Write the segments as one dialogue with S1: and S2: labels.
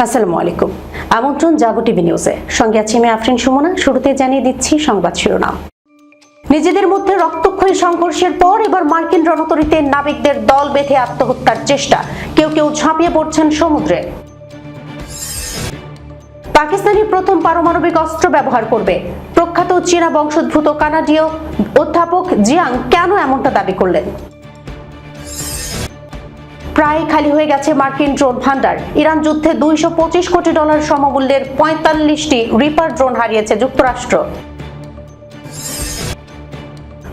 S1: আসসালামু আলাইকুম। আমন্ত্রণ জাগো টিভি নিউজে, সঙ্গে আছি আমি আফরিন সুমনা। শুরুতে জানিয়ে দিচ্ছি সংবাদ শিরোনাম। নিজেদের মধ্যে রক্তক্ষয়ী সংঘর্ষের পর এবার মার্কিন রণতরীতে নাবিকদের দল বেঁধে আত্মহত্যার চেষ্টা, কেউ কেউ ঝাঁপিয়ে পড়ছেন সমুদ্রে। পাকিস্তানি প্রথম পারমাণবিক অস্ত্র ব্যবহার করবে, প্রখ্যাত চীনা বংশোদ্ভূত কানাডীয় অধ্যাপক জিয়াং কেন এমনটা দাবি করলেন? প্রায় খালি হয়ে গেছে মার্কিন ড্রোন ভান্ডার, ইরান যুদ্ধে $225 কোটি সমমূল্যের 45টি রিপার ড্রোন হারিয়েছে যুক্তরাষ্ট্র।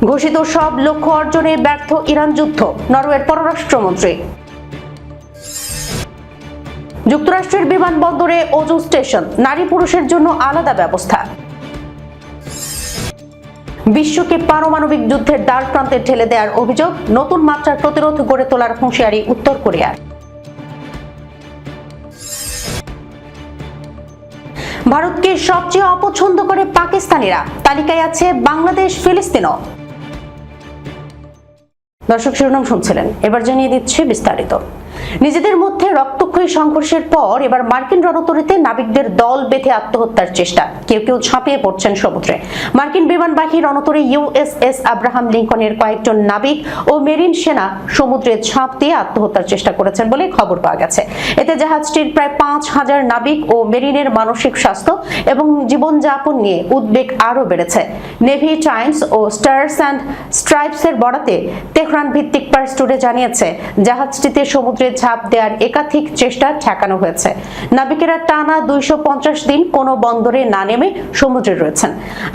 S1: ঘোষিত সব লক্ষ্য অর্জনে ব্যর্থ ইরান যুদ্ধ, নরওয়ের পররাষ্ট্রমন্ত্রী। যুক্তরাষ্ট্রের বিমানবন্দরে অজু স্টেশন, নারী পুরুষের জন্য আলাদা ব্যবস্থা। বিশ্বকে পারমাণবিক যুদ্ধের দ্বার প্রান্তে ঠেলে দেওয়ার অভিযোগ, নতুন মাত্রার প্রতিরোধ গড়ে তোলার হুঁশিয়ারি উত্তর কোরিয়ার। ভারতকে সবচেয়ে অপছন্দ করে পাকিস্তানিরা, তালিকায় আছে বাংলাদেশ, ফিলিস্তিনও। দর্শক শিরোনাম শুনছিলেন, এবার জানিয়ে দিচ্ছি বিস্তারিত। নিজেদের মধ্যে রক্তক্ষয়ী সংঘর্ষের পর এবার মার্কিন রণতরীতে নাবিকদের দল বেঁধে আত্মহত্যার চেষ্টা, কেউ কেউ ঝাঁপিয়ে পড়ছেন সমুদ্রে। মার্কিন বিমানবাহী রণতরী ইউএসএস আব্রাহাম লিঙ্কনের কয়েকজন নাবিক ও মেরিন সেনা সমুদ্রে ঝাঁপ দিয়ে আত্মহত্যার চেষ্টা করেছেন বলে খবর পাওয়া গেছে। এতে জাহাজটির প্রায় 5000 নাবিক ও মেরিনের মানসিক স্বাস্থ্য এবং জীবনযাপন নিয়ে উদ্বেগ আরও বেড়েছে। নেভি টাইমস ও স্টার্স অ্যান্ড স্ট্রাইপসের বরাতে তেহরান ভিত্তিক পার্স টুডে জানিয়েছে, জাহাজটিতে সমুদ্রে ঝাঁপ দেওয়ার একাধিক চেষ্টা ঠেকানো হয়েছে। নাবিকেরা টানা 250 দিন কোনো বন্দরে না নেমে সমুদ্রে রয়েছেন।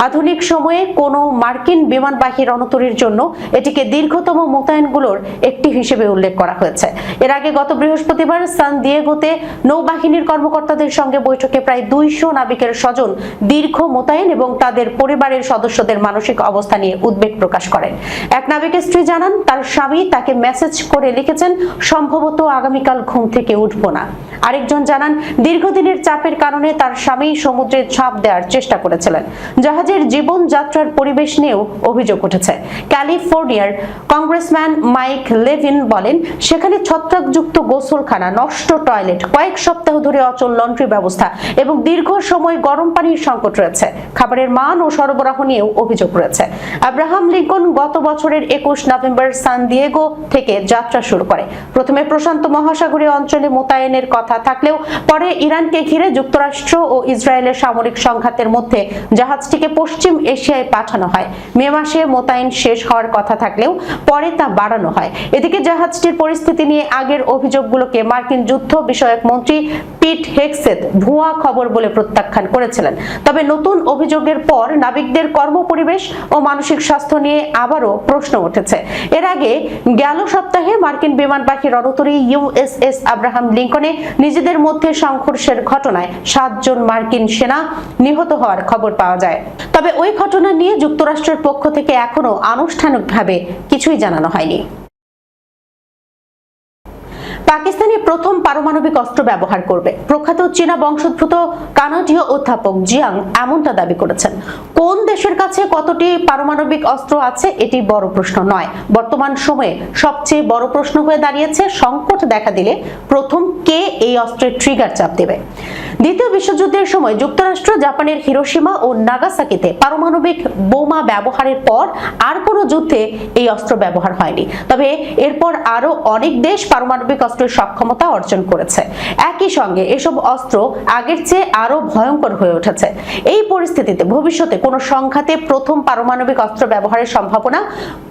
S1: আধুনিক সময়ে কোনো মার্কিন বিমানবাহী রণতরীর জন্য এটিকে দীর্ঘতম মোতায়েনগুলোর একটি হিসেবে উল্লেখ করা হয়েছে। এর আগে গত বৃহস্পতিবার সান দিয়েগোতে নৌবাহিনীর কর্মকর্তাদের সঙ্গে বৈঠকে প্রায় 200 নাবিকের স্বজন দীর্ঘ মোতায়েন এবং তাদের পরিবারের সদস্যদের মানসিক অবস্থা নিয়ে উদ্বেগ প্রকাশ করেন। এক নাবিকের স্ত্রী জানান, তার স্বামী তাকে মেসেজ করে লিখেছেন, সম্ভবত আগামীকাল ঘুম থেকে উঠবো না। আরেকজন জানান, দীর্ঘদিনের চাপের কারণে তার স্বামী সমুদ্রে ঝাঁপ দেওয়ার চেষ্টা করেছিলেন। জাহাজের জীবনযাত্রার পরিবেশ নিয়েও অভিযোগ উঠেছে। ক্যালিফোর্নিয়ার কংগ্রেসম্যান মাইক লেভিন বলেন, সেখানে ছত্রাকযুক্ত গোসলখানা, নষ্ট টয়লেট, কয়েক সপ্তাহ ধরে অচল লন্ড্রি ব্যবস্থা এবং দীর্ঘ সময় গরম পানির সংকট রয়েছে। খাবারের মান ও সরবরাহ নিয়েও অভিযোগ রয়েছে। আব্রাহাম লিঙ্কন গত বছরের 21 নভেম্বর সান দিয়েগো থেকে যাত্রা শুরু করে। প্রথমে প্রশান্ত মহাসাগরীয় অঞ্চলে মোতায়েনের কথা থাকলেও পরে ইরানকে ঘিরে যুক্তরাষ্ট্র ও ইসরায়েলের সামরিক সংঘাতের মধ্যে জাহাজটিকে পশ্চিম এশিয়ায় পাঠানো হয়। মে মাসে মোতায়েন শেষ হওয়ার কথা থাকলেও পরে তা বাড়ানো হয়। এদিকে জাহাজটির পরিস্থিতি নিয়ে আগের অভিযোগগুলোকে মার্কিন যুদ্ধ বিষয়ক মন্ত্রী পিট হেগসেথ ভুয়া খবর বলে প্রত্যাখ্যান করেছিলেন। তবে নতুন অভিযোগের পর নাবিকদের কর্মপরিবেশ ও মানসিক স্বাস্থ্য নিয়ে আবারও প্রশ্ন উঠেছে। এর আগে গেল সপ্তাহে মার্কিন বিমানবাহী রণতরী ইউএসএস আব্রাহাম লিঙ্কনে নিজেদের মধ্যে সংঘর্ষের ঘটনায় 7 জন মার্কিন সেনা নিহত হওয়ার খবর পাওয়া যায়। তবে ওই ঘটনা নিয়ে যুক্তরাষ্ট্রের পক্ষ থেকে এখনো আনুষ্ঠানিকভাবে কিছুই জানানো হয়নি। পাকিস্তানি প্রথম পারমাণবিক অস্ত্র ব্যবহার করবে, প্রখ্যাত চীনা বংশোদ্ভূত কানাডীয় অধ্যাপক জিয়াং এমনটা দাবি করেছেন। কোন দেশের কাছে কতটি পারমাণবিক অস্ত্র আছে এটি বড় প্রশ্ন নয়। বর্তমান সময়ে সবচেয়ে বড় প্রশ্ন হয়ে দাঁড়িয়েছে, সংকট দেখা দিলে প্রথম কে এই অস্ত্রের ট্রিগার চাপ দেবে। দ্বিতীয় বিশ্বযুদ্ধের সময় যুক্তরাষ্ট্র জাপানের হিরোশিমা ও নাগাসাকিতে পারমাণবিক বোমা ব্যবহারের পর আর কোনো যুদ্ধে এই অস্ত্র ব্যবহার হয়নি। তবে এরপর আরো অনেক দেশ পারমাণবিক অস্ত্রের সক্ষমতা অর্জন করেছে। একই সঙ্গে এসব অস্ত্র আগের চেয়ে আরো ভয়ঙ্কর হয়ে উঠেছে। এই পরিস্থিতিতে ভবিষ্যতে কোনো সংঘাতে প্রথম পারমাণবিক অস্ত্র ব্যবহারের সম্ভাবনা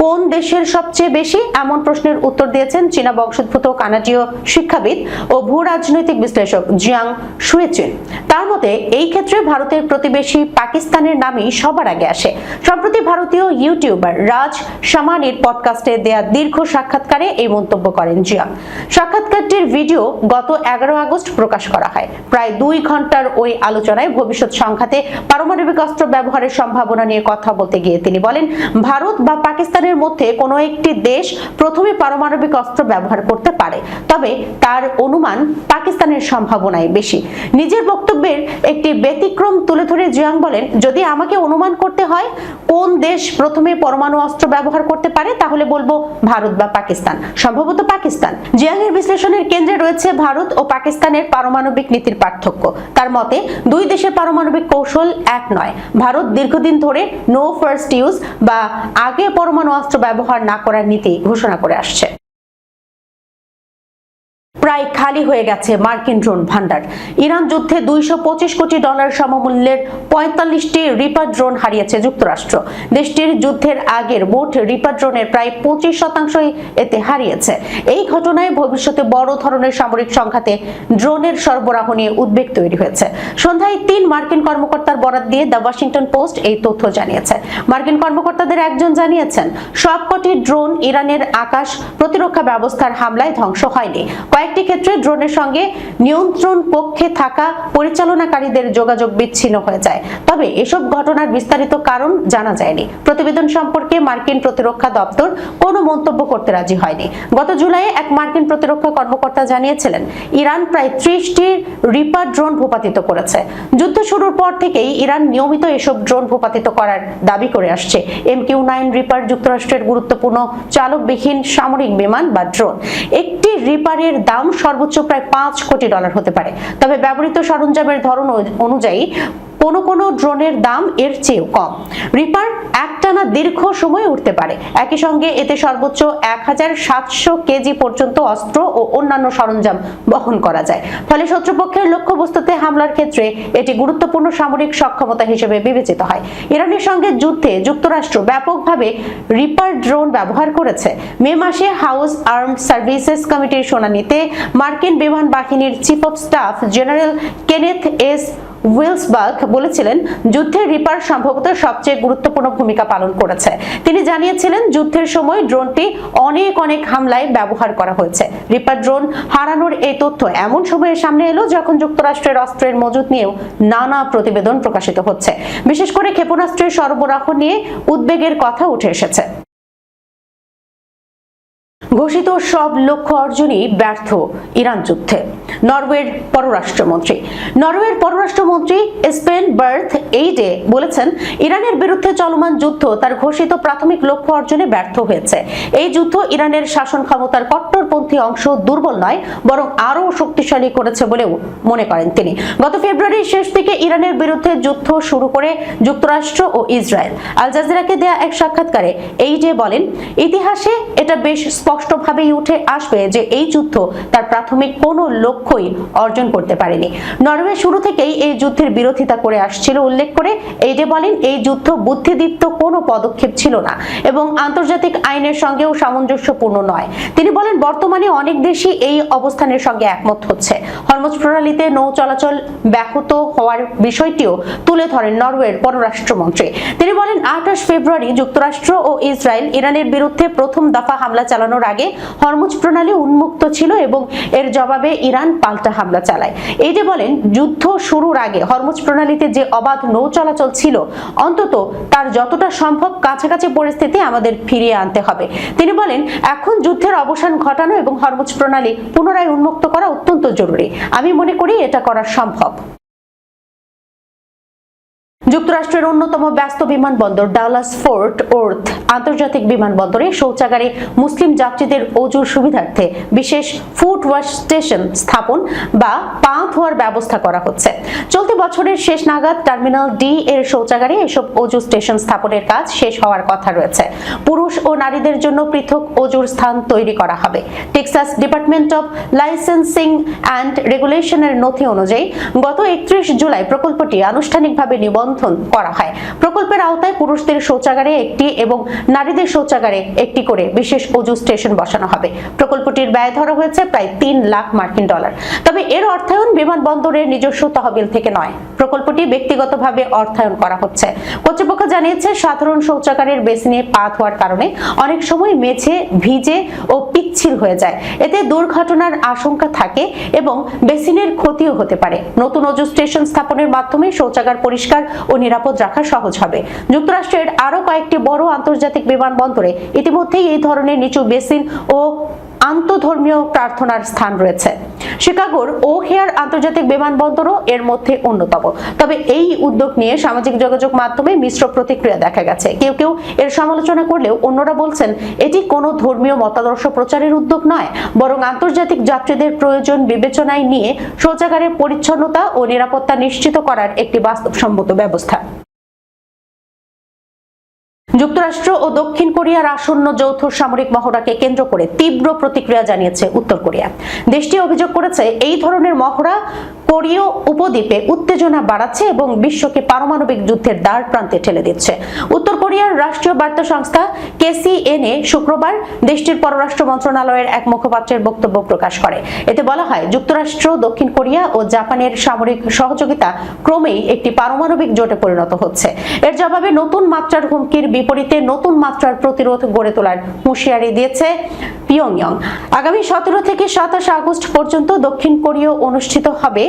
S1: কোন দেশের সবচেয়ে বেশি, এমন প্রশ্নের উত্তর দিয়েছেন চীনা বংশোদ্ভূত কানাডীয় শিক্ষাবিদ ও ভূ রাজনৈতিক বিশ্লেষক জিয়াং শুয়েচুন। তার মতে এই ক্ষেত্রে ভারতের প্রতিবেশী পাকিস্তানের নামই সবার আগে আসে। সম্প্রতি ভারতীয় ইউটিউবার রাজ শামানির পডকাস্টে দেয়া দীর্ঘ সাক্ষাৎকারে এই মন্তব্য করেন জিয়াং। সাক্ষাৎকারটির ভিডিও গত 11 আগস্ট প্রকাশ করা হয়। প্রায় 2 ঘন্টার ওই আলোচনায় ভবিষ্যৎ সংঘাতে পারমাণবিক অস্ত্র ব্যবহারের সম্ভাবনা নিয়ে কথা বলতে গিয়ে তিনি বলেন, ভারত বা পাকিস্তানের মধ্যে কোনো একটি দেশ প্রথমে পারমাণবিক অস্ত্র ব্যবহার করতে পারে, তবে তার অনুমান পাকিস্তানের সম্ভাবনাই বেশি। নিজের বক্তব্যের একটি ব্যতিক্রম তুলে ধরে জিয়াং বলেন, যদি আমাকে অনুমান করতে হয় কোন দেশ প্রথমে পরমাণু অস্ত্র ব্যবহার করতে পারে, তাহলে বলবো ভারত বা পাকিস্তান, সম্ভবত পাকিস্তান। জিয়াং এর বিশ্লেষণ বিশ্লেষণের কেন্দ্রে রয়েছে ভারত ও পাকিস্তানের পারমাণবিক নীতির পার্থক্য। তার মতে দুই দেশের পারমাণবিক কৌশল এক নয়। ভারত দীর্ঘদিন ধরে নো ফার্স্ট ইউজ বা আগে পরমাণু অস্ত্র ব্যবহার না করার নীতি ঘোষণা করে আসছে। প্রায় খালি হয়ে গেছে মার্কিন ড্রোন ভান্ডার। ইরান যুদ্ধে $225 কোটি সমমূল্যের 45টি রিপার ড্রোন হারিয়েছে যুক্তরাষ্ট্র। দেশটির যুদ্ধের আগের মোট রিপার ড্রোনের প্রায় 25% এতে হারিয়েছে। এই ঘটনায় ভবিষ্যতে বড় ধরনের সামরিক সংঘাতে ড্রোনের সরবরাহ নিয়ে উদ্বেগ তৈরি হয়েছে। সন্ধ্যায় 3 মার্কিন কর্মকর্তার বরাত দিয়ে দ্য ওয়াশিংটন পোস্ট এই তথ্য জানিয়েছে। মার্কিন কর্মকর্তাদের একজন জানিয়েছেন, সবকটি ড্রোন ইরানের আকাশ প্রতিরক্ষা ব্যবস্থার হামলায় ধ্বংস হয়নি। কয়েকটি ক্ষেত্রে ড্রোনের সঙ্গে নিয়ন্ত্রণ কক্ষে থাকা পরিচালনাকারীদের যোগাযোগ বিচ্ছিন্ন হয়ে যায়। তবে এসব ঘটনার বিস্তারিত কারণ জানা যায়নি। প্রতিবেদন সম্পর্কে মার্কিন প্রতিরক্ষা দপ্তর কোনো মন্তব্য করতে রাজি হয়নি। গত জুলাইয়ে এক মার্কিন প্রতিরক্ষা কর্মকর্তা জানিয়েছিলেন, ইরান প্রায় 30টি রিপার ড্রোন ভূপাতিত করেছে। যুদ্ধ শুরুর পর থেকেই ইরান নিয়মিত এসব ড্রোন ভূপাতিত করার দাবি করে আসছে। MQ-9 রিপার যুক্তরাষ্ট্রের গুরুত্বপূর্ণ চালকবিহীন সামরিক বিমান বা ড্রোন। একটি রিপারের দাম সর্বোচ্চ প্রায় $5 কোটি হতে পারে। তবে ব্যবহৃত সরঞ্জামের ধরন অনুযায়ী কোনো ড্রোনের দাম এর চেয়েও কম। রিপার একটানা দীর্ঘ সময় উঠতে পারে। একই সঙ্গে এতে সর্বোচ্চ 1700 কেজি পর্যন্ত অস্ত্র ও অন্যান্য সরঞ্জাম বহন করা যায়। ফলে শত্রুপক্ষের লক্ষ্যবস্তুতে হামলার ক্ষেত্রে এটি গুরুত্বপূর্ণ সামরিক সক্ষমতা হিসেবে বিবেচিত হয়। ইরানের সঙ্গে যুদ্ধে যুক্তরাষ্ট্র ব্যাপকভাবে রিপার ড্রোন ব্যবহার করেছে। মে মাসে হাউস আর্মড সার্ভিসেস কমিটির শুনানিতে মার্কিন বিমান বাহিনীর chief of staff General Kenneth S Wilsbach বলেছিলেন, যুদ্ধের রিপার সম্ভবত সবচেয়ে গুরুত্বপূর্ণ ভূমিকা পালন করেছে। তিনি জানিয়েছিলেন, যুদ্ধের সময় ড্রোনটি অনেক হামলায় ব্যবহার করা হয়েছে। রিপার ড্রোন হারানোর এই তথ্য এমন সময়ে সামনে এলো যখন যুক্তরাষ্ট্রের অস্ত্রের মজুত নিয়েও নানা প্রতিবেদন প্রকাশিত হচ্ছে। বিশেষ করে ক্ষেপণাস্ত্রের সরবরাহ নিয়ে উদ্বেগের কথা উঠে এসেছে। ঘোষিত সব লক্ষ্য অর্জনই ব্যর্থ ইরান যুদ্ধে। নরওয়ের পররাষ্ট্রমন্ত্রী স্পেন বার্থ এইডে বলেছেন, ইরানের বিরুদ্ধে চলমান যুদ্ধ তার ঘোষিত প্রাথমিক লক্ষ্য অর্জনে ব্যর্থ হয়েছে। এই যুদ্ধ ইরানের শাসন ক্ষমতার কট্টরপন্থী অংশ দুর্বল নয়, বরং আরও শক্তিশালী করেছে বলেও মনে করেন তিনি। গত ফেব্রুয়ারির শেষ দিকে ইরানের বিরুদ্ধে যুদ্ধ শুরু করে যুক্তরাষ্ট্র ও ইসরায়েল। আল জাজিরাকে দেয়া এক সাক্ষাৎকারে এইডে বলেন, ইতিহাসে এটা বেশ স্পষ্টভাবেই উঠে আসবে যে এই যুদ্ধ তার প্রাথমিক কোনো লক্ষ্যই অর্জন করতে পারেনি। নরওয়ে শুরু থেকেই এই যুদ্ধের বিরোধিতা করে আসছিল উল্লেখ করে এইডে বলেন, এই যুদ্ধ বুদ্ধিদীপ্ত কোনো পদক্ষেপ ছিল না এবং আন্তর্জাতিক আইনের সঙ্গেও সামঞ্জস্যপূর্ণ নয়। তিনি বলেন, বর্তমানে অনেক দেশই এই অবস্থানের সঙ্গে একমত হচ্ছে। হরমুজ প্রণালীতে নৌ চলাচল ব্যাহত হওয়ার বিষয়টিও তুলে ধরেন নরওয়ের পররাষ্ট্রমন্ত্রী। তিনি বলেন, 28 ফেব্রুয়ারি যুক্তরাষ্ট্র ও ইসরায়েল ইরানের বিরুদ্ধে প্রথম দফা হামলা চালানোর আগে হরমুজ প্রণালী উন্মুক্ত ছিল এবং এর জবাবে ইরান পাল্টা হামলা চালায়। এই যে বলেন, যুদ্ধ শুরুর আগে হরমুজ প্রণালীতে যে অবাধ নৌ চলাচল ছিল, অন্তত তার যতটা সম্ভব কাছাকাছি পরিস্থিতি আমাদের ফিরিয়ে আনতে হবে। তিনি বলেন, এখন যুদ্ধের অবসান ঘটানো এবং হরমুজ প্রণালী পুনরায় উন্মুক্ত করা অত্যন্ত জরুরি। আমি মনে করি এটা করা সম্ভব। যুক্তরাষ্ট্রের অন্যতম ব্যস্ত বিমানবন্দর ডালাস ফোর্ট ওর্থ আন্তর্জাতিক বিমানবন্দরে শৌচাগারে মুসলিম যাত্রীদের অজুর সুবিধার্থে বিশেষ ফুট ওয়াশ স্টেশন স্থাপন বা পা ধোয়ার ব্যবস্থা করা হচ্ছে। চলতি বছরের শেষ নাগাদ টার্মিনাল ডি এর শৌচাগারে এসব অজু স্টেশন স্থাপনের কাজ শেষ হওয়ার কথা রয়েছে। পুরুষ ও নারীদের জন্য পৃথক অজুর স্থান তৈরি করা হবে। Texas Department of Licensing and রেগুলেশনের নথি অনুযায়ী গত 31 জুলাই প্রকল্পটি আনুষ্ঠানিকভাবে নিবন্ধন করা হয়। প্রকল্পের আওতায় পুরুষদের শৌচাগারে একটি এবং নারীদের শৌচাগারে একটি করে বিশেষ অজু স্টেশন বসানো হবে। প্রকল্পটির ব্যয় ধরা হয়েছে প্রায় $3 লাখ। তবে এর অর্থায়ন বিমানবন্দরের নিজস্ব তহবিল থেকে নয়। প্রকল্পটি ব্যক্তিগতভাবে অর্থায়ন করা হচ্ছে। কর্তৃপক্ষ জানিয়েছে, সাধারণ শৌচাগারের বেসিনে পা ধোয়ার কারণে অনেক সময় মেঝে ভিজে ও পিচ্ছিল হয়ে যায়। এতে দুর্ঘটনার আশঙ্কা থাকে এবং বেসিনের ক্ষতিও হতে পারে। নতুন অজু স্টেশন স্থাপনের মাধ্যমে শৌচাগার পরিষ্কার ও নিরাপদ রাখা সহজ হবে। যুক্তরাষ্ট্রের আরো কয়েকটি বড় আন্তর্জাতিক বিমানবন্দরে ইতিমধ্যেই এই ধরনের নিচু বেসিন ও আন্তঃধর্মীয় প্রার্থনার স্থান রয়েছে। শিকাগোর ওহেয়ার আন্তর্জাতিক বিমানবন্দরও এর মধ্যে অন্যতম। তবে এই উদ্যোগ নিয়ে সামাজিক যোগাযোগ মাধ্যমে মিশ্র প্রতিক্রিয়া দেখা গেছে। কেউ কেউ এর সমালোচনা করলেও অন্যরা বলছেন এটি কোনো ধর্মীয় মতাদর্শ প্রচারের উদ্যোগ নয়, বরং আন্তর্জাতিক যাত্রীদের প্রয়োজন বিবেচনায় নিয়ে শৌচাগারের পরিচ্ছন্নতা ও নিরাপত্তা নিশ্চিত করার একটি বাস্তবসম্মত ব্যবস্থা। যুক্তরাষ্ট্র ও দক্ষিণ কোরিয়ার আসন্ন যৌথ সামরিক মহড়াকে কেন্দ্র করে তীব্র প্রতিক্রিয়া জানিয়েছে উত্তর কোরিয়া। দেশটি অভিযোগ করেছে এই ধরনের মহড়া কোরীয় উপদ্বীপে উত্তেজনা বাড়াচ্ছে এবং বিশ্বকে পারমাণবিক যুদ্ধের দ্বার প্রান্তে ঠেলে দিচ্ছে। উত্তর কোরিয়ার রাষ্ট্রীয় বার্তা সংস্থা KCNA শুক্রবার দেশটির পররাষ্ট্র মন্ত্রণালয়ের এক মুখপাত্রের বক্তব্য প্রকাশ করে। এতে বলা হয়, যুক্তরাষ্ট্র, দক্ষিণ কোরিয়া ও জাপানের সামরিক সহযোগিতা ক্রমেই একটি পারমাণবিক জোটে পরিণত হচ্ছে। এর জবাবে নতুন মাত্রার হুমকির বিপরীতে নতুন মাত্রার প্রতিরোধ গড়ে তোলার হুঁশিয়ারি দিয়েছে পিয়ংইয়ং। আগামী 17 থেকে 27 আগস্ট পর্যন্ত দক্ষিণ কোরিয়া অনুষ্ঠিত হবে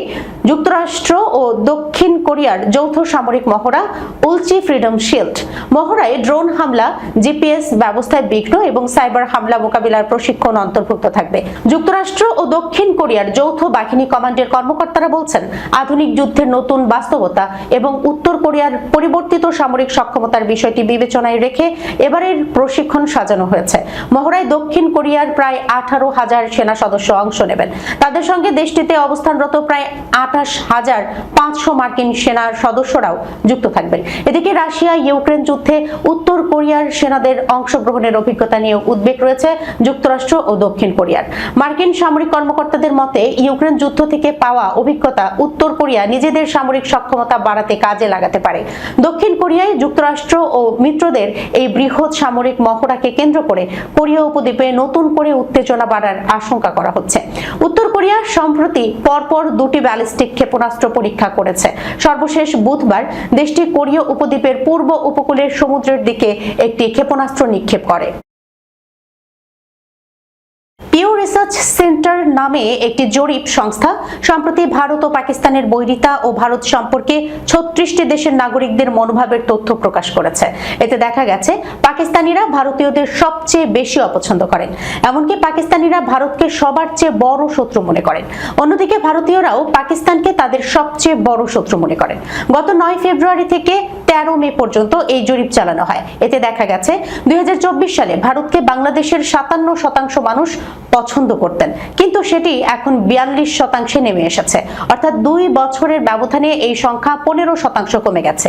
S1: যুক্তরাষ্ট্র ও দক্ষিণ কোরিয়ার যৌথ সামরিক মহড়া উলচি ফ্রিডম শিল্ড। মহড়ায় ড্রোন হামলা, GPS ব্যবস্থায় বিঘ্ন এবং সাইবার হামলা মোকাবিলার প্রশিক্ষণ অন্তর্ভুক্ত থাকবে। যুক্তরাষ্ট্র ও দক্ষিণ কোরিয়ার যৌথ বাহিনী কমান্ডের কর্মকর্তারা বলছেন, আধুনিক যুদ্ধের নতুন বাস্তবতা এবং উত্তর কোরিয়ার পরিবর্তিত সামরিক সক্ষমতার বিষয়টি বিবেচনায় রেখে এবারের প্রশিক্ষণ সাজানো হয়েছে। মহড়ায় দক্ষিণ কোরিয়ার প্রায় 18,000 সেনা সদস্য অংশ নেবেন। তাদের সঙ্গে দেশটিতে অবস্থানরত প্রায় 28,500 মার্কিন সেনার সদস্যরাও যুক্ত থাকবেন। এদিকে রাশিয়া ইউক্রেন যুদ্ধে উত্তর কোরিয়ার সেনাদের অংশগ্রহণের অভিজ্ঞতা নিয়ে উদ্বেগ রয়েছে যুক্তরাষ্ট্র ও দক্ষিণ কোরিয়ার। মার্কিন সামরিক কর্মকর্তাদের মতে, ইউক্রেন যুদ্ধ থেকে পাওয়া অভিজ্ঞতা উত্তর কোরিয়া নিজেদের সামরিক সক্ষমতা বাড়াতে কাজে লাগাতে পারে। দক্ষিণ কোরিয়ায় যুক্তরাষ্ট্র ও মিত্রদের এই বৃহৎ সামরিক মহড়াকে কেন্দ্র করে কোরিয়া উপদ্বীপে নতুন করে উত্তেজনা বাড়ার আশঙ্কা করা হচ্ছে। উত্তর কোরিয়া সম্প্রতি পরপর দুটি ব্যালিস্টিক ক্ষেপণাস্ত্র পরীক্ষা করেছে। সর্বশেষ বুধবার দেশটি কোরিয়া উপদ্বীপের পূর্ব উপকূলের সমুদ্রের দিকে একটি ক্ষেপণাস্ত্র নিক্ষেপ করে। পিউ রিসার্চ সেন্টার নামে একটি জরিপ সংস্থা সম্প্রতি ভারত ও পাকিস্তানের বৈরিতা ও ভারত সম্পর্কে 36টি দেশের নাগরিকদের মনোভাবের তথ্য প্রকাশ করেছে। এতে দেখা গেছে, পাকিস্তানিরা ভারতীয়দের সবচেয়ে বেশি অপছন্দ করেন। এমনকি পাকিস্তানিরা ভারতকে সবার চেয়ে বড় শত্রু মনে করেন। অন্যদিকে ভারতীয়রাও পাকিস্তানকে তাদের সবচেয়ে বড় শত্রু মনে করেন। গত 9 ফেব্রুয়ারি থেকে 13 মে পর্যন্ত এই জরিপ চালানো হয়। এতে দেখা গেছে, 2024 সালে ভারতকে বাংলাদেশের 57% মানুষ পছন্দ করতেন, কিন্তু সেটি এখন 42% নেমে এসেছে। অর্থাৎ 2 বছরের ব্যবধানে এই সংখ্যা 15% কমে গেছে।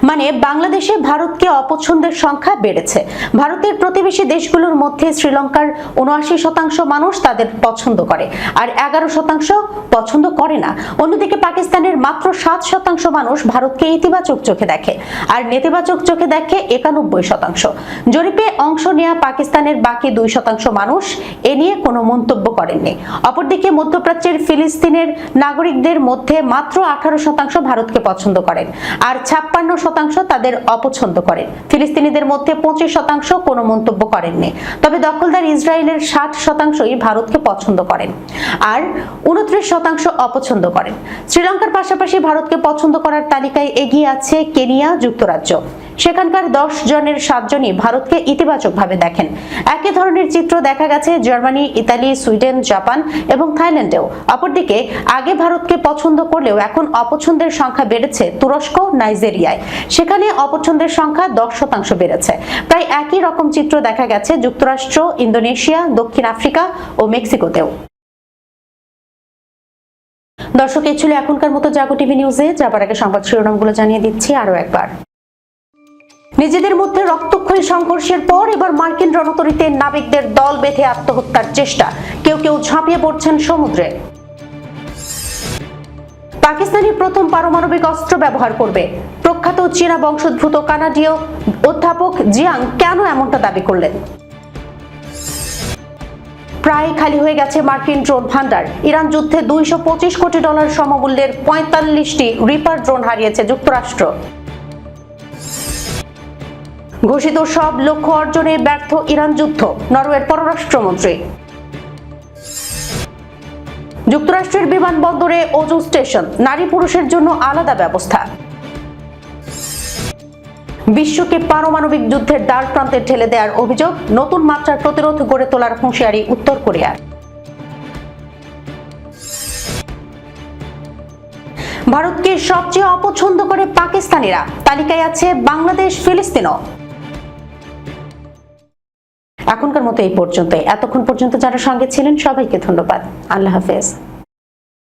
S1: মানে বাংলাদেশে ভারতকে অপছন্দের সংখ্যা বেড়েছে। ভারতের প্রতিবেশী দেশগুলোর মধ্যে শ্রীলঙ্কার 79% মানুষ তাদের পছন্দ করে, আর 11% পছন্দ করে না। অন্যদিকে পাকিস্তানের মাত্র 7% মানুষ ভারতকে ইতিবাচক চোখে দেখে, আর নেতিবাচক চোখে দেখে 91%। জরিপে অংশ নেওয়া পাকিস্তানের বাকি 2% মানুষ এ নিয়ে কোনো মন্তব্য করেননি। অপরদিকে মধ্যপ্রাচ্যের ফিলিস্তিনের নাগরিকদের মধ্যে মাত্র 18% ভারতকে পছন্দ করেন, আর 56% তাদের অপছন্দ করেন। ফিলিস্তিনিদের মধ্যে 25% কোনো মন্তব্য করেননি। তবে দখলদার ইসরায়েলের 60%ই ভারতকে পছন্দ করেন, আর 29% অপছন্দ করেন। শ্রীলঙ্কার পাশাপাশি ভারতকে পছন্দ করার তালিকায় এগিয়ে আছে কেনিয়া, যুক্তরাজ্য। সেখানকার 10 জনের 7 জনই ভারতকে ইতিবাচকভাবে দেখেন। একই ধরনের চিত্র দেখা গেছে জার্মানি, ইতালি, সুইডেন, জাপান এবং থাইল্যান্ডেও। অপরদিকে আগে ভারতকে পছন্দ করলেও এখন অপছন্দের সংখ্যা বেড়েছে তুরস্ক, নাইজেরিয়ায়। সেখানে অপছন্দের সংখ্যা 10% বেড়েছে। প্রায় একই রকম চিত্র দেখা গেছে যুক্তরাষ্ট্র, ইন্দোনেশিয়া, দক্ষিণ আফ্রিকা ও মেক্সিকোতেও। দর্শক, এই ছিল এখনকার মতো জাগো টিভি নিউজে। যাবার আগে সংবাদ শিরোনামগুলো জানিয়ে দিচ্ছি আরো একবার। নিজেদের মধ্যে রক্তক্ষয়ী সংঘর্ষের পর এবার মার্কিন রণতরীতে নাবিকদের দল বেঁধে আত্মহত্যার চেষ্টা। কেউ কেউ ঝাঁপিয়ে পড়ছেন সমুদ্রে। পাকিস্তানি প্রথম পারমাণবিক অস্ত্র ব্যবহার করবে। প্রখ্যাত চীনা বংশোদ্ভূত কানাডীয় অধ্যাপক জিয়াং কেন এমনটা দাবি করলেন? প্রায় খালি হয়ে গেছে মার্কিন ড্রোন ভান্ডার। ইরান যুদ্ধে $225 কোটি সমমূল্যের 45টি রিপার ড্রোন হারিয়েছে যুক্তরাষ্ট্র। ঘোষিত সব লক্ষ্য অর্জনে ব্যর্থ ইরান যুদ্ধ, নরওয়ের পররাষ্ট্রমন্ত্রী। যুক্তরাষ্ট্রের বিমানবন্দরে অজু স্টেশন, নারী পুরুষের জন্য আলাদা ব্যবস্থা। বিশ্বকে পারমাণবিক যুদ্ধের দ্বার প্রান্তে ঠেলে দেওয়ার অভিযোগ, নতুন মাত্রার প্রতিরোধ গড়ে তোলার হুঁশিয়ারি উত্তর কোরিয়ার। ভারতকে সবচেয়ে অপছন্দ করে পাকিস্তানিরা, তালিকায় আছে বাংলাদেশ, ফিলিস্তিনও। এখনকার মতো এই পর্যন্ত। এতক্ষণ পর্যন্ত যারা সঙ্গে ছিলেন সবাইকে ধন্যবাদ। আল্লাহ হাফেজ।